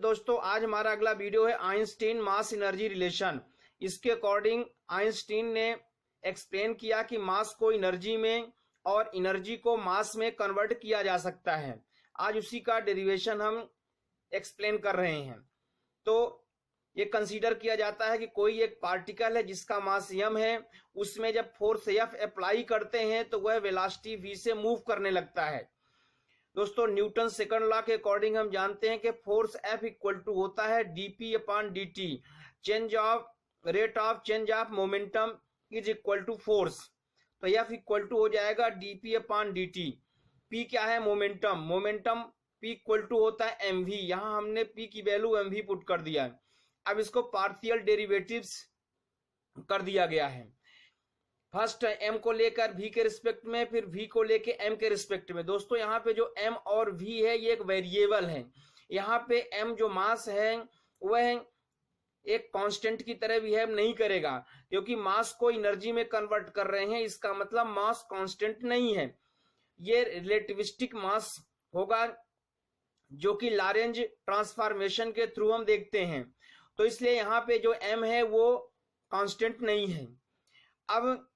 दोस्तों, आज हमारा अगला वीडियो है आइंस्टीन मास एनर्जी रिलेशन। इसके अकॉर्डिंग आइंस्टीन ने एक्सप्लेन किया कि मास को एनर्जी में और एनर्जी को मास में कन्वर्ट किया जा सकता है। आज उसी का डेरिवेशन हम एक्सप्लेन कर रहे हैं। तो ये कंसीडर किया जाता है कि कोई एक पार्टिकल है जिसका मास m है, उसमें जब फोर्स F अप्लाई करते हैं तो वह वेलोसिटी v से मूव करने लगता है। दोस्तों, न्यूटन सेकंड लॉ के अकॉर्डिंग हम जानते हैं कि फोर्स F इक्वल टू होता है dp upon dt, change of rate of change of momentum is equal to force. तो F इक्वल टू हो जाएगा dp अपॉन dt। p क्या है? Momentum. Momentum p equal to होता है mv। यहां हमने p की वैल्यू mv पुट कर दिया है। अब इसको पार्शियल डेरिवेटिव्स कर दिया गया है। फर्स्ट m को लेकर v के रिस्पेक्ट में, फिर v को लेकर m के रिस्पेक्ट में। दोस्तों, यहाँ पे जो m और v है ये एक वेरिएबल है। यहाँ पे m जो मास है वह एक कांस्टेंट की तरह बिहेव नहीं करेगा, क्योंकि मास को एनर्जी में कन्वर्ट कर रहे हैं। इसका मतलब मास कांस्टेंट नहीं है, ये रिलेटिविस्टिक मास होगा, जो कि लॉरेंज ट्रांसफॉर्मेशन के थ्रू हम देखते हैं। तो इसलिए यहाँ पे जो m है वो कांस्टेंट नहीं है। अब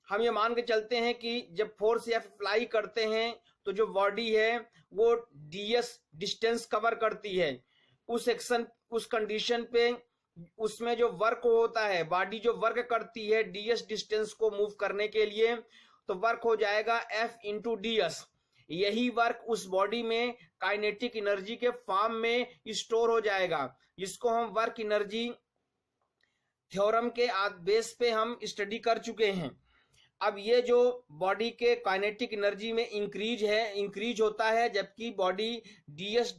हम ये मान के चलते हैं कि जब फोर्स F अप्लाई करते हैं तो जो बॉडी है वो ds डिस्टेंस कवर करती है। उस कंडीशन पे उसमें जो वर्क होता है, बॉडी जो वर्क करती है ds डिस्टेंस को मूव करने के लिए, तो वर्क हो जाएगा F इंटू ds। यही वर्क उस बॉडी में काइनेटिक एनर्जी के फॉर्म में स्टोर हो जाएगा, जिसको हम वर्क एनर्जी थ्योरम के बेस पे हम स्टडी कर चुके हैं। अब ये जो बॉडी के काइनेटिक एनर्जी में इंक्रीज होता है, जबकि बॉडी ds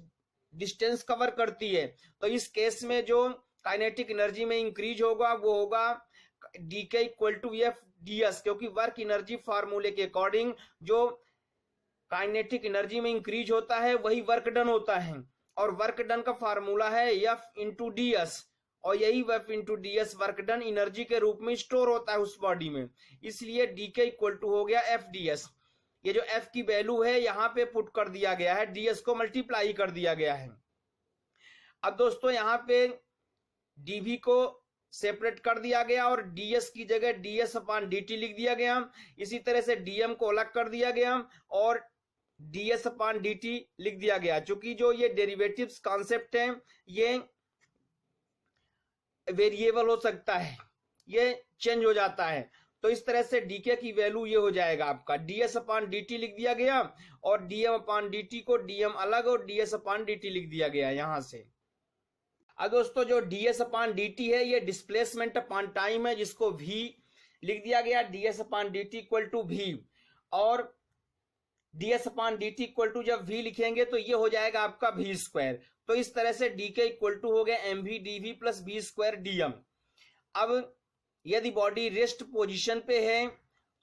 डिस्टेंस कवर करती है। तो इस केस में जो काइनेटिक एनर्जी में इंक्रीज होगा वो होगा dk equal to f ds, क्योंकि वर्क एनर्जी फार्मूले के अकॉर्डिंग जो काइनेटिक एनर्जी में इंक्रीज होता है वही वर्क डन होता है, और वर्क डन का फार्मूला है F इंटू ds, और यही F into ds work done energy के रूप में स्टोर होता है उस बॉडी में। इसलिए dk इक्वल टू हो गया f ds। ये जो f की वैल्यू है यहाँ पे पुट कर दिया गया है, ds को मल्टीप्लाई कर दिया गया है। अब दोस्तों, यहाँ पे dv को सेपरेट कर दिया गया और ds की जगह ds अपॉन dt लिख दिया गया। इसी तरह से dm को अलग कर दिया गया और ds अपॉन dt लिख दिया गया। चूंकि जो ये डेरिवेटिव्स कॉन्सेप्ट है ये वेरिएबल हो सकता है, ये चेंज हो जाता है। तो इस तरह से dk की वैल्यू ये हो जाएगा आपका ds अपॉन dt लिख दिया गया, और dm अपॉन dt को dm अलग और ds अपॉन dt लिख दिया गया यहां से। अब दोस्तों, जो ds अपॉन dt है ये डिस्प्लेसमेंट अपॉन टाइम है, जिसको v लिख दिया गया, ds upon dt equal to v। और ds upon dt equal to जब v लिखेंगे तो ये हो जाएगा आपका v स्क्वायर। तो इस तरह से dk इक्वल टू हो गया mv dv plus v square dm। अब यदि बॉडी रेस्ट पोजीशन पे है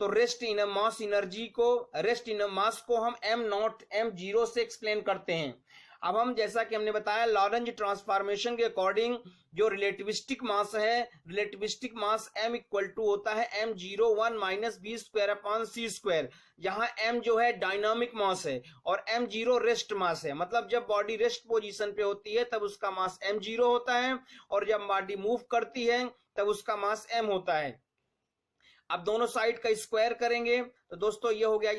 तो रेस्ट इन मास एनर्जी को, रेस्ट इन मास को हम m0 से एक्सप्लेन करते हैं। अब हम, जैसा कि हमने बताया, लॉरेंज ट्रांसफॉर्मेशन के अकॉर्डिंग जो रिलेटिविस्टिक मास है, relativistic mass m equal to होता है m01 minus b square upon c square. यहाँ m जो है डायनामिक मास है और m0 रेस्ट मास है। मतलब जब बॉडी रेस्ट पोजीशन पे होती है तब उसका मास m0 होता है, और जब बॉडी मूव करती है तब उसका मास m होता है। अब दोनों साइड का स्क्वायर करेंगे तो दोस्तों ये हो गया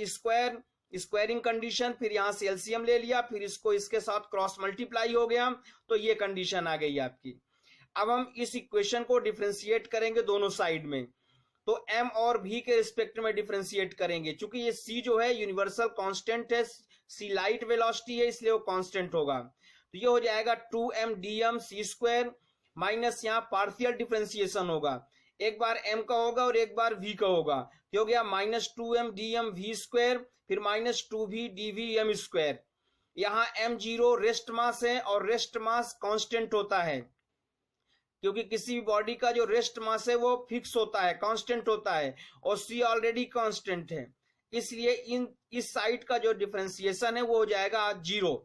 स्क्वायरिंग कंडीशन, फिर यहां से एलसीएम ले लिया, फिर इसको इसके साथ क्रॉस मल्टीप्लाई हो गया, तो ये कंडीशन आ गई आपकी। अब हम इस इक्वेशन को डिफरेंशिएट करेंगे दोनों साइड में, तो m और v के रिस्पेक्ट में डिफरेंशिएट करेंगे। चूंकि ये c जो है यूनिवर्सल कांस्टेंट है, c लाइट वेलोसिटी है, इसलिए वो कांस्टेंट होगा। तो ये हो जाएगा 2m dm c square minus यहाँ पार्शियल डिफरेंशिएशन होगा, एक बार m का होगा और एक बार v का होगा, तो हो गया minus 2m dm v square, फिर minus 2v dv m square. यहाँ m0 रेस्ट मास है और रेस्ट मास कांस्टेंट होता है, क्योंकि किसी भी बॉडी का जो रेस्ट मास है वो फिक्स होता है, कांस्टेंट होता है, और c ऑलरेडी कांस्टेंट है। इसलिए इस साइड का जो डिफरेंशिएशन है वो हो जाएगा 0।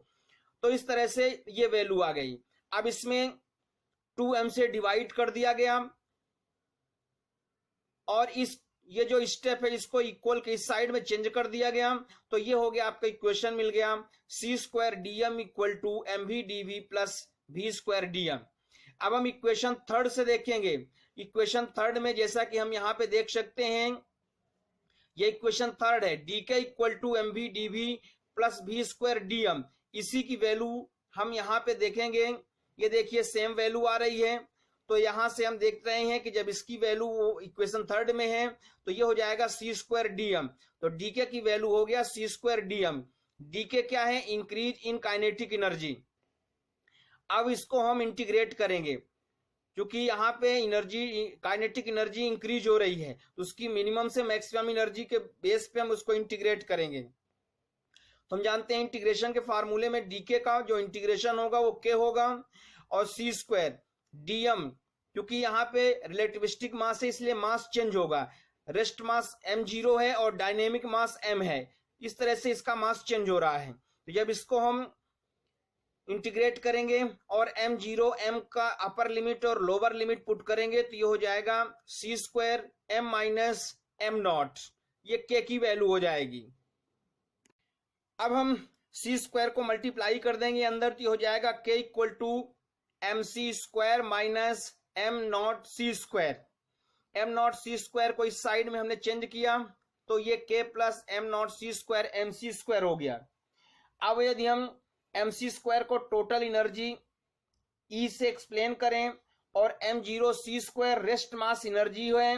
तो इस तरह से ये वैल्यू आ गई। अब इसमें 2m से डिवाइड कर दिया गया, और ये जो स्टेप है इसको इक्वल के इस साइड में चेंज कर दिया गया। तो ये हो गया आपका इक्वेशन मिल गया, c स्क्वायर dm equal to mv dv plus v²dm। अब हम इक्वेशन थर्ड से देखेंगे। इक्वेशन थर्ड में जैसा कि हम यहाँ पे देख सकते हैं, ये इक्वेशन थर्ड है, dk equal to mv dv plus v²dm। इसी की वैल्यू हम यहाँ पे देखेंगे, ये देखिए सेम वैल्यू आ रही है। तो यहां से हम देख रहे हैं कि जब इसकी वैल्यू इक्वेशन थर्ड में है तो ये हो जाएगा c²dm। तो dk की वैल्यू हो गया c²dm। dk क्या है? Increase in kinetic energy. अब इसको हम इंटीग्रेट करेंगे, क्योंकि यहाँ पे एनर्जी, काइनेटिक एनर्जी इंक्रीज हो रही है, तो उसकी मिनिमम से मैक्सिमम एनर्जी के बेस पे हम उसको इंटीग्रेट करेंगे। तो हम जानते हैं इंटीग्रेशन के फार्मूले में डीके का जो इंटीग्रेशन होगा वो के होगा, और c²dm, क्योंकि यहाँ पे रिलेटिविस्टिक मास है इसलिए मास चेंज होगा। रेस्ट मास m0 है और डायनेमिक मास m है, इस तरह से इसका मास चेंज हो रहा है। तो जब इसको हम इंटीग्रेट करेंगे और m0 m का अपर लिमिट और लोअर लिमिट पुट करेंगे तो ये हो जाएगा c²m माइनस m0, ये k की वैल्यू हो जाएगी। अब हम c² को मल्टीप्लाई कर देंगे अंदर, तो ये हो जाएगा k equal to mc² minus m0 c²। m0 c² को इस साइड में हमने चेंज किया तो ये k plus m0 c² mc² हो गया। अब यदि हम mc² को टोटल एनर्जी E से एक्सप्लेन करें और m0 c² rest mass energy है,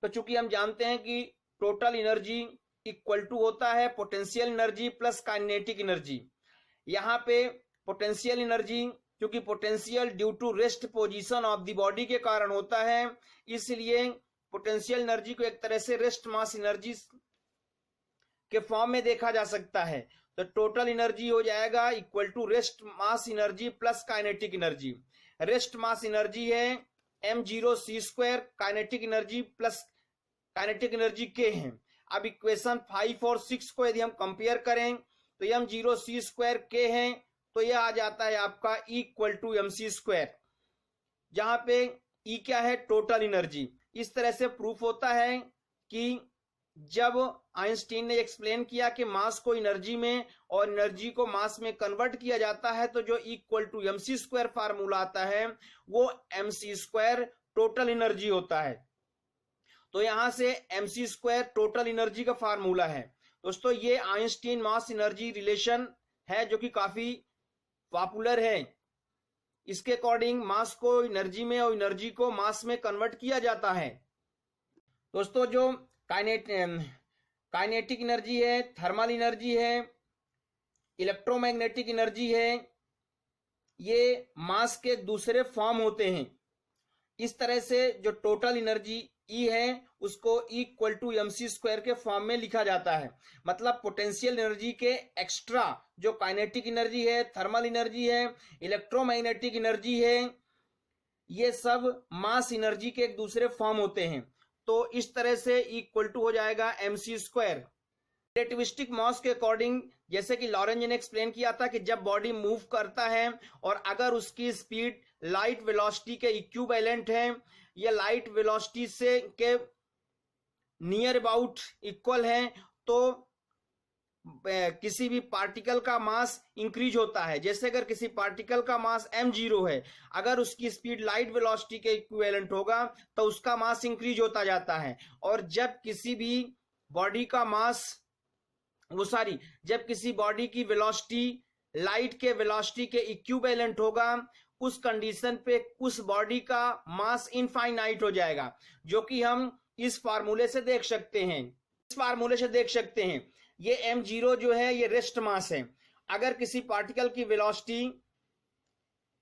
तो चूंकि हम जानते हैं कि टोटल एनर्जी इक्वल टू होता है potential energy plus kinetic energy. यहाँ पे पोटेंशियल एनर्जी, क्योंकि potential due to rest position of the body के कारण होता है, इसलिए पोटेंशियल एनर्जी को एक तरह से रेस्ट मास एनर्जी के फॉर्म में देखा जा सकता है। तो टोटल एनर्जी हो जाएगा equal to rest mass energy plus kinetic energy. Rest mass energy है m0 c², kinetic energy plus kinetic energy k है। अब इक्वेशन 5 और 6 को यदि हम कंपेयर करें तो m0 c² k है, तो यह आ जाता है आपका E इक्वल टू mc², जहां पे E क्या है? Total energy. इस तरह से प्रूफ होता है कि जब आइंस्टीन ने एक्सप्लेन किया कि मास को एनर्जी में और एनर्जी को मास में कन्वर्ट किया जाता है, तो जो इक्वल टू mc² फार्मूला आता है वो mc² टोटल एनर्जी होता है। तो यहां से mc² टोटल एनर्जी का फार्मूला है। दोस्तों ये आइंस्टीन मास एनर्जी रिलेशन है जो कि काफी पॉपुलर है। इसके अकॉर्डिंग मास को एनर्जी में और एनर्जी को मास में कन्वर्ट किया जाता है। दोस्तों जो काइनेटिक एनर्जी है, थर्मल एनर्जी है, इलेक्ट्रोमैग्नेटिक एनर्जी है, ये मास के दूसरे फॉर्म होते हैं। इस तरह से जो टोटल एनर्जी E है उसको E इक्वल टू mc² के फॉर्म में लिखा जाता है। मतलब पोटेंशियल एनर्जी के एक्स्ट्रा जो काइनेटिक एनर्जी है, थर्मल एनर्जी है, इलेक्ट्रोमैग्नेटिक एनर्जी है, ये सब मास एनर्जी के एक दूसरे फॉर्म होते हैं। तो इस तरह से इक्वल टू हो जाएगा mc²। रिलेटिविस्टिक मास के अकॉर्डिंग, जैसे कि लॉरेंज ने एक्सप्लेन किया था कि जब बॉडी मूव करता है और अगर उसकी स्पीड लाइट वेलोसिटी के इक्विवेलेंट है या लाइट वेलोसिटी से के नियर अबाउट इक्वल है, तो किसी भी पार्टिकल का मास इंक्रीज होता है। जैसे अगर किसी पार्टिकल का मास m0 है, अगर उसकी स्पीड लाइट वेलोसिटी के इक्विवेलेंट होगा तो उसका मास इंक्रीज होता जाता है। और जब किसी भी बॉडी का मास जब किसी बॉडी की वेलोसिटी लाइट के वेलोसिटी के इक्विवेलेंट होगा, उस कंडीशन पे उस बॉडी का मास इनफाइनाइट हो जाएगा, जो कि हम इस फार्मूले से देख सकते हैं। ये m0 जो है ये रेस्ट मास है। अगर किसी पार्टिकल की वेलोसिटी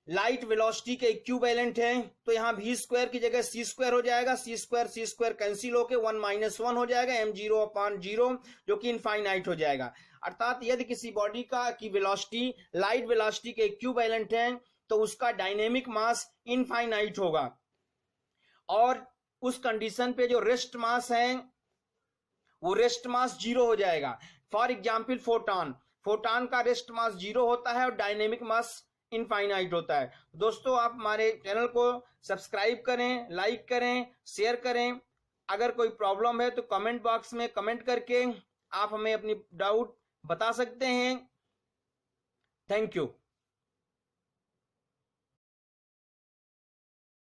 लाइट वेलोसिटी के इक्विवेलेंट है तो यहाँ v² की जगह c² हो जाएगा, c² कैंसिल होके 1 - 1 हो जाएगा, m0/0 जो कि इनफाइनाइट हो जाएगा। अर्थात यदि किसी बॉडी की वेलोसिटी लाइट वेलोसिटी के इक्विवेलेंट है तो उसका डायनेमिक मास इनफाइनाइट होगा, और उस कंडीशन पे जो रेस्ट मास है वो रेस्ट मास 0 हो जाएगा। फॉर एग्जाम्पल फोटॉन का रेस्ट मास 0 होता है और डायनेमिक मास इनफाइनाइट होता है। दोस्तों आप हमारे चैनल को सब्सक्राइब करें, लाइक करें, शेयर करें। अगर कोई प्रॉब्लम है तो कमेंट बॉक्स में कमेंट करके आप हमें अपनी डाउट बता सकते हैं। Thank you.